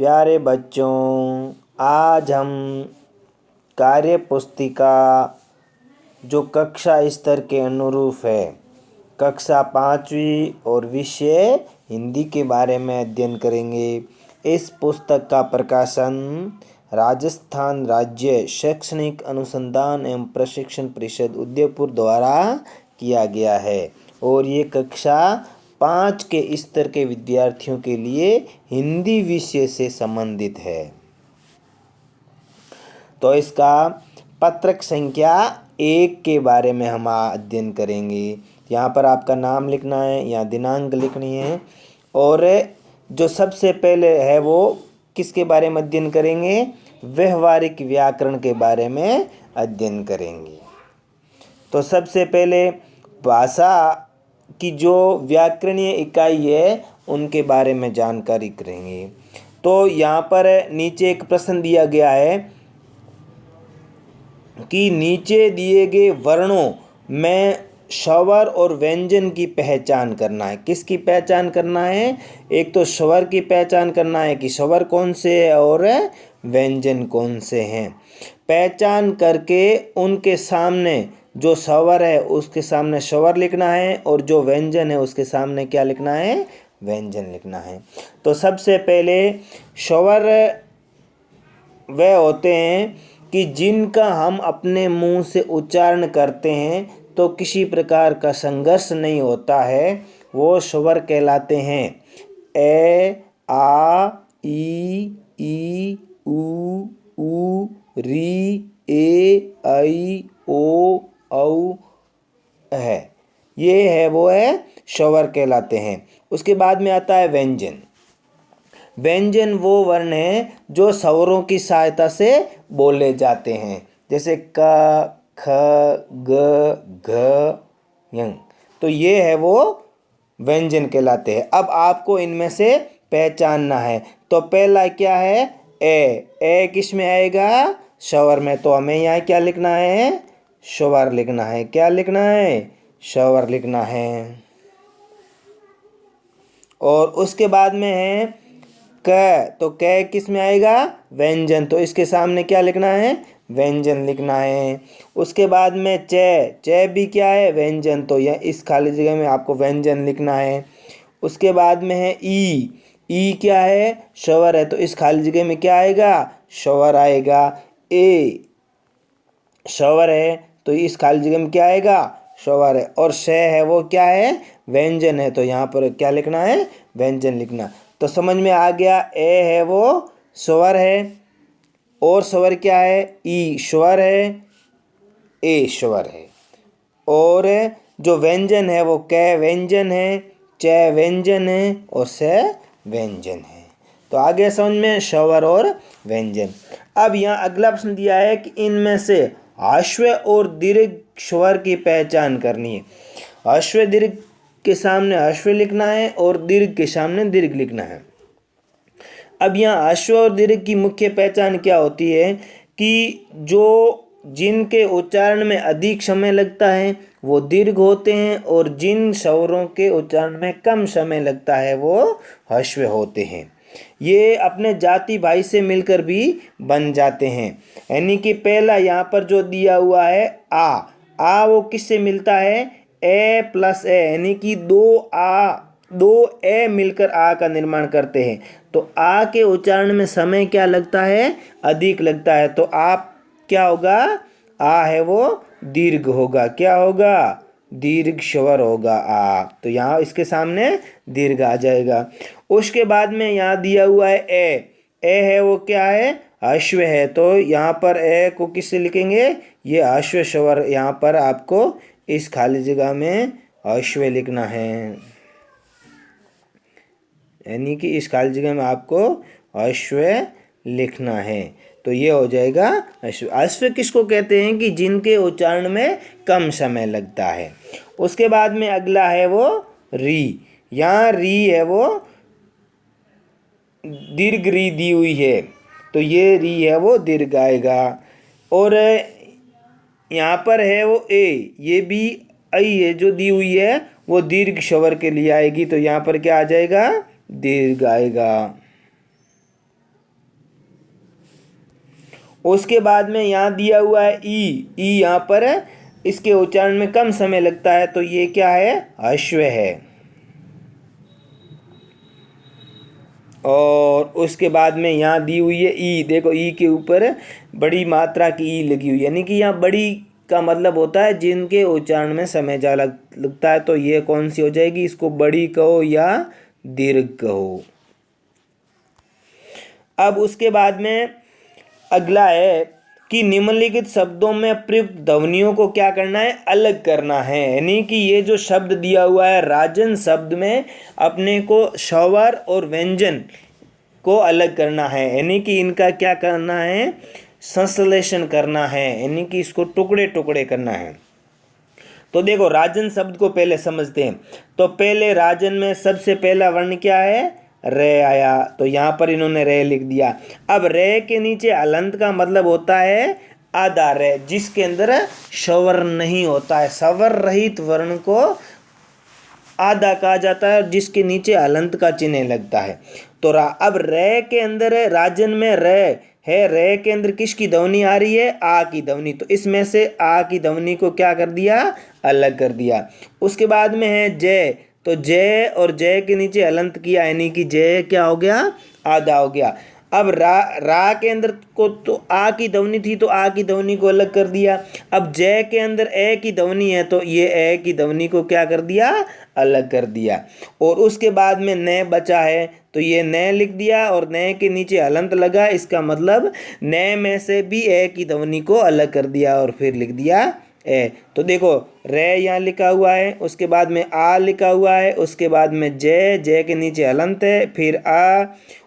प्यारे बच्चों, आज हम कार्य पुस्तिका जो कक्षा स्तर के अनुरूप है, कक्षा 5वीं और विषय हिंदी के बारे में अध्ययन करेंगे। इस पुस्तक का प्रकाशन राजस्थान राज्य शैक्षणिक अनुसंधान एवं प्रशिक्षण परिषद उदयपुर द्वारा किया गया है और ये कक्षा 5 के स्तर के विद्यार्थियों के लिए हिंदी विषय से संबंधित है। तो इसका पत्रक संख्या 1 के बारे में हम अध्ययन करेंगे। यहाँ पर आपका नाम लिखना है, यहाँ दिनांक लिखनी है और जो सबसे पहले है वो किसके बारे में अध्ययन करेंगे? व्यवहारिक व्याकरण के बारे में अध्ययन करेंगे। तो सबसे पहले भाषा की जो व्याकरणीय इकाई है उनके बारे में जानकारी करेंगे। तो यहाँ पर नीचे एक प्रश्न दिया गया है कि नीचे दिए गए वर्णों में स्वर और व्यंजन की पहचान करना है। किसकी पहचान करना है? एक तो स्वर की पहचान करना है कि स्वर कौन से है और व्यंजन कौन से हैं। पहचान करके उनके सामने जो स्वर है उसके सामने स्वर लिखना है और जो व्यंजन है उसके सामने क्या लिखना है? व्यंजन लिखना है। तो सबसे पहले स्वर वे होते हैं कि जिनका हम अपने मुंह से उच्चारण करते हैं तो किसी प्रकार का संघर्ष नहीं होता है, वो स्वर कहलाते हैं। ए, आ, ई, उ, री, ए, ऐ, ओ, औ है। ये है वो है स्वर कहलाते हैं। उसके बाद में आता है व्यंजन। व्यंजन वो वर्ण हैं जो स्वरों की सहायता से बोले जाते हैं, जैसे क, ख, ग, घ, यंग। तो ये है वो व्यंजन कहलाते हैं। अब आपको इनमें से पहचानना है। तो पहला क्या है? ए किस में आएगा? स्वर में। तो हमें यहाँ क्या लिखना है? स्वर लिखना है। क्या लिखना है? स्वर लिखना है। और उसके बाद में है क। तो क किस में आएगा? व्यंजन। तो इसके सामने क्या लिखना है? व्यंजन लिखना है। उसके बाद में च भी क्या है? व्यंजन। तो यह इस खाली जगह में आपको व्यंजन लिखना है। उसके बाद में है ई क्या है? स्वर है। तो इस खाली जगह में क्या आएगा? स्वर आएगा। ए स्वर है तो इस खाली जगह में क्या आएगा? स्वर है। और श है वो क्या है? व्यंजन है। तो यहाँ पर क्या लिखना है? व्यंजन लिखना। तो समझ में आ गया। ए है वो स्वर है और स्वर क्या है? ई स्वर है, ए स्वर है। और जो व्यंजन है वो क व्यंजन है, च व्यंजन है और स व्यंजन है। तो आगे समझ में स्वर और व्यंजन। अब यहाँ अगला प्रश्न दिया है कि इनमें से ह्रस्व और दीर्घ स्वर की पहचान करनी है। ह्रस्व दीर्घ के सामने ह्रस्व लिखना है और दीर्घ के सामने दीर्घ लिखना है। अब यहाँ ह्रस्व और दीर्घ की मुख्य पहचान क्या होती है कि जो जिनके उच्चारण में अधिक समय लगता है वो दीर्घ होते हैं और जिन स्वरों के उच्चारण में कम समय लगता है वो ह्रस्व होते हैं। ये अपने जाति भाई से मिलकर भी बन जाते हैं। यानी कि पहला यहाँ पर जो दिया हुआ है आ वो किससे मिलता है? ए प्लस ए, यानी कि दो ए मिलकर आ का निर्माण करते हैं। तो आ के उच्चारण में समय क्या लगता है? अधिक लगता है। तो आप क्या होगा? आ है वो दीर्घ होगा। क्या होगा? दीर्घ स्वर होगा आ। तो यहाँ इसके सामने दीर्घ आ जाएगा। उसके बाद में यहाँ दिया हुआ है ए है वो क्या है? ह्रस्व है। तो यहाँ पर ए को किससे लिखेंगे? ये ह्रस्व स्वर। यहाँ पर आपको इस खाली जगह में ह्रस्व लिखना है, यानी कि इस खाली जगह में आपको ह्रस्व लिखना है। तो ये हो जाएगा ह्रस्व। ह्रस्व किसको कहते हैं? कि जिनके उच्चारण में कम समय लगता है। उसके बाद में अगला है वो री। यहाँ री है वो दीर्घ री दी हुई है, तो ये री है वो दीर्घ आएगा। और यहाँ पर है वो ए, ये भी ऐ है जो दी हुई है वो दीर्घ स्वर के लिए आएगी। तो यहाँ पर क्या आ जाएगा? दीर्घ आएगा। उसके बाद में यहाँ दिया हुआ है ई, ई यहाँ पर है, इसके उच्चारण में कम समय लगता है, तो ये क्या है, अश्व है। और उसके बाद में यहाँ दी हुई है ई, देखो ई के ऊपर बड़ी मात्रा की ई लगी हुई है, यानी कि यहाँ बड़ी का मतलब होता है जिनके उच्चारण में समय ज़्यादा लगता है, तो ये कौन सी हो जाएगी, इसको बड़ी कहो या दीर्घ कहो। अब उसके बाद में अगला है कि निम्नलिखित शब्दों में प्रयुक्त ध्वनियों को क्या करना है, अलग करना है। यानी कि ये जो शब्द दिया हुआ है राजन शब्द में अपने को स्वर और व्यंजन को अलग करना है, यानी कि इनका क्या करना है, संश्लेषण करना है, यानी कि इसको टुकड़े टुकड़े करना है। तो देखो राजन शब्द को पहले समझते हैं। तो पहले राजन में सबसे पहला वर्ण क्या है, रे आया, तो यहाँ पर इन्होंने रे लिख दिया। अब रे के नीचे हलंत का मतलब होता है आधा रे, जिसके अंदर स्वर नहीं होता है। स्वर रहित वर्ण को आधा कहा जाता है, जिसके नीचे हलंत का चिन्ह लगता है। तो अब रे के अंदर राजन में रे है, रे के अंदर किसकी ध्वनि आ रही है, आ की ध्वनि, तो इसमें से आ की ध्वनि को क्या कर दिया, अलग कर दिया। उसके बाद में है जय, तो जय और जय के नीचे हलंत किया, यानी कि जय क्या हो गया, आधा हो गया। अब रा के अंदर को तो आ की ध्वनि थी, तो आ की ध्वनि को अलग कर दिया। अब जय के अंदर ए की ध्वनि है, तो ये ए की ध्वनि को क्या कर दिया, अलग कर दिया। और उसके बाद में न बचा है, तो ये न लिख दिया और न के नीचे हलंत लगा, इसका मतलब न में से भी ए की ध्वनि को अलग कर दिया और फिर लिख दिया ए। तो देखो रे यहाँ लिखा हुआ है, उसके बाद में आ लिखा हुआ है, उसके बाद में जय, जय के नीचे हलंत है, फिर आ,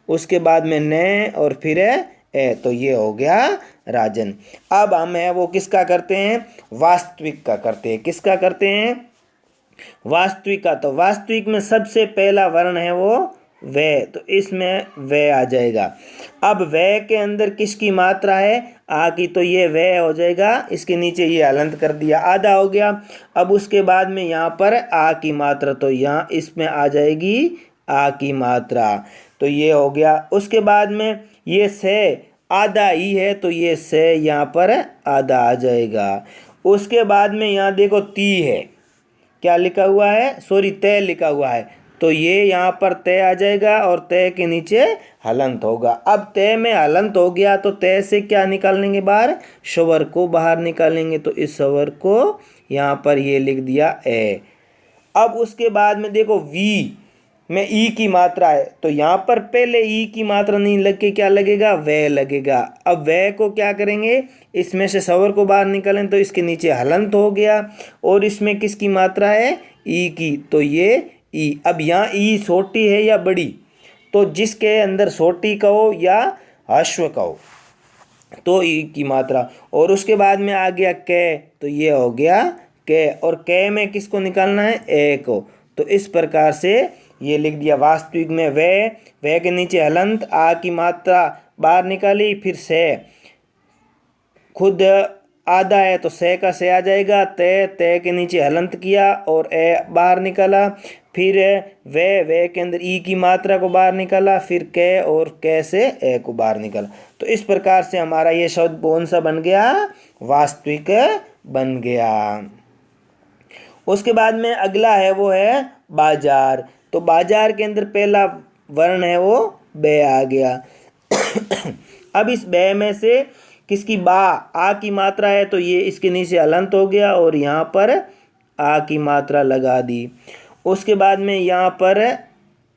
उसके बाद में न और फिर ए, तो ये हो गया राजन। अब हम है वो किसका करते हैं, वास्तविक का करते हैं। किसका करते हैं, वास्तविक का। तो वास्तविक में सबसे पहला वर्ण है वो वे, तो इसमें वे आ जाएगा। अब वे के अंदर किसकी मात्रा है, आ की, तो ये वे हो जाएगा, इसके नीचे ये हलंत कर दिया, आधा हो गया। अब उसके बाद में यहाँ पर आ की मात्रा, तो यहाँ इसमें आ जाएगी आ की मात्रा, तो ये हो गया। उसके बाद में ये से आधा ही है, तो ये से यहाँ पर आधा आ जाएगा। उसके बाद में यहाँ देखो ती है, क्या लिखा हुआ है, सॉरी तय लिखा हुआ है, तो ये यहाँ पर तय आ जाएगा और तय के नीचे हलंत होगा। अब तय में हलंत हो गया, तो तय से क्या निकालेंगे बाहर, स्वर को बाहर निकालेंगे, तो इस स्वर को यहाँ पर ये लिख दिया ए। अब उसके बाद में देखो वी में ई की मात्रा है, तो यहाँ पर पहले ई की मात्रा नहीं लग के क्या लगेगा, वे लगेगा। अब वे को क्या करेंगे, इसमें से स्वर को बाहर निकालें, तो इसके नीचे हलंत हो गया और इसमें किसकी मात्रा है, ई की, तो ये ई। अब यहाँ ई छोटी है या बड़ी, तो जिसके अंदर छोटी कहो या अश्व कहो, तो ई की मात्रा। और उसके बाद में आ गया कै, तो ये हो गया कै, और कै में किसको निकालना है, ए को। तो इस प्रकार से ये लिख दिया। वास्तविक में वे के नीचे हलंत, आ की मात्रा बाहर निकाली, फिर से खुद आधा है तो से का से आ जाएगा, तय के नीचे हलंत किया और ए बाहर निकाला, फिर वे के अंदर ई की मात्रा को बाहर निकाला, फिर कै और कै से ए को बाहर निकाला। तो इस प्रकार से हमारा ये शब्द कौन सा बन गया, वास्तविक बन गया। उसके बाद में अगला है वो है बाजार। तो बाजार के अंदर पहला वर्ण है वो बे आ गया। अब इस बे में से किसकी बा, आ की मात्रा है, तो ये इसके नीचे हलंत हो गया और यहाँ पर आ की मात्रा लगा दी। उसके बाद में यहाँ पर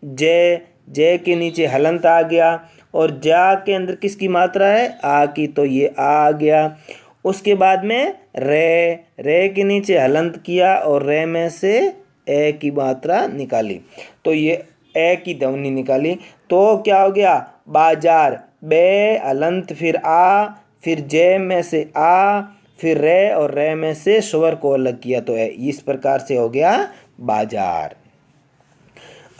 जय, जय के नीचे हलंत आ गया और जा के अंदर किसकी मात्रा है, आ की, तो ये आ गया। उसके बाद में रे के नीचे हलंत किया और रे में से ए की मात्रा निकाली, तो ये ए की ध्वनि निकाली, तो क्या हो गया, बाजार। बे हलंत, फिर आ, फिर जे में से आ, फिर रे और रे में से स्वर को अलग किया, तो इस प्रकार से हो गया बाजार।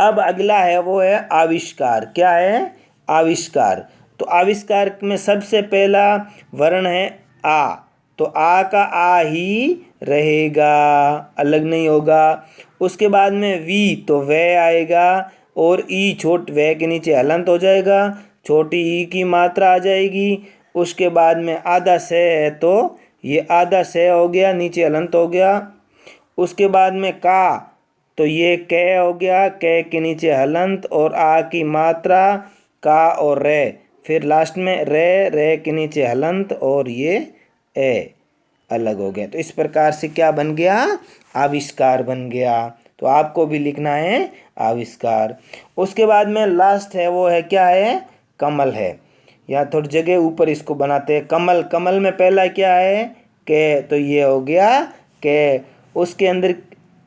अब अगला है वो है आविष्कार। क्या है, आविष्कार। तो आविष्कार में सबसे पहला वर्ण है आ, तो आ का आ ही रहेगा, अलग नहीं होगा। उसके बाद में वी, तो वे आएगा और ई छोट वे के नीचे हलंत हो जाएगा, छोटी ई की मात्रा आ जाएगी। उसके बाद में आधा से है तो ये आधा से हो गया, नीचे हलंत हो गया। उसके बाद में का, तो ये क हो गया, क के नीचे हलंत और आ की मात्रा का और रे, फिर लास्ट में रे, रे के नीचे हलंत और ये ए अलग हो गया। तो इस प्रकार से क्या बन गया, आविष्कार बन गया। तो आपको भी लिखना है आविष्कार। उसके बाद में लास्ट है वो है क्या है, कमल है। या थोड़ी जगह ऊपर इसको बनाते हैं। कमल, कमल में पहला क्या है के, तो ये हो गया के, उसके अंदर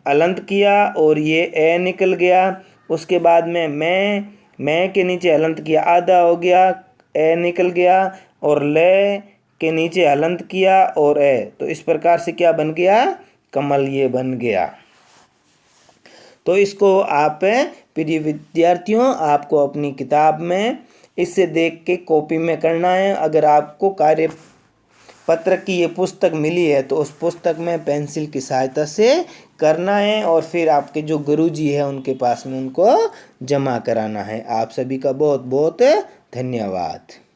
अलंत किया और ये ए निकल गया। उसके बाद में मैं के नीचे हलंत किया, आधा हो गया, ए निकल गया और ले के नीचे हलंत किया और ए। तो इस प्रकार से क्या बन गया, कमल ये बन गया। तो इसको आप प्रिय विद्यार्थियों आपको अपनी किताब में इससे देख के कॉपी में करना है। अगर आपको कार्य पत्र की ये पुस्तक मिली है तो उस पुस्तक में पेंसिल की सहायता से करना है और फिर आपके जो गुरुजी है उनके पास में उनको जमा कराना है। आप सभी का बहुत बहुत धन्यवाद।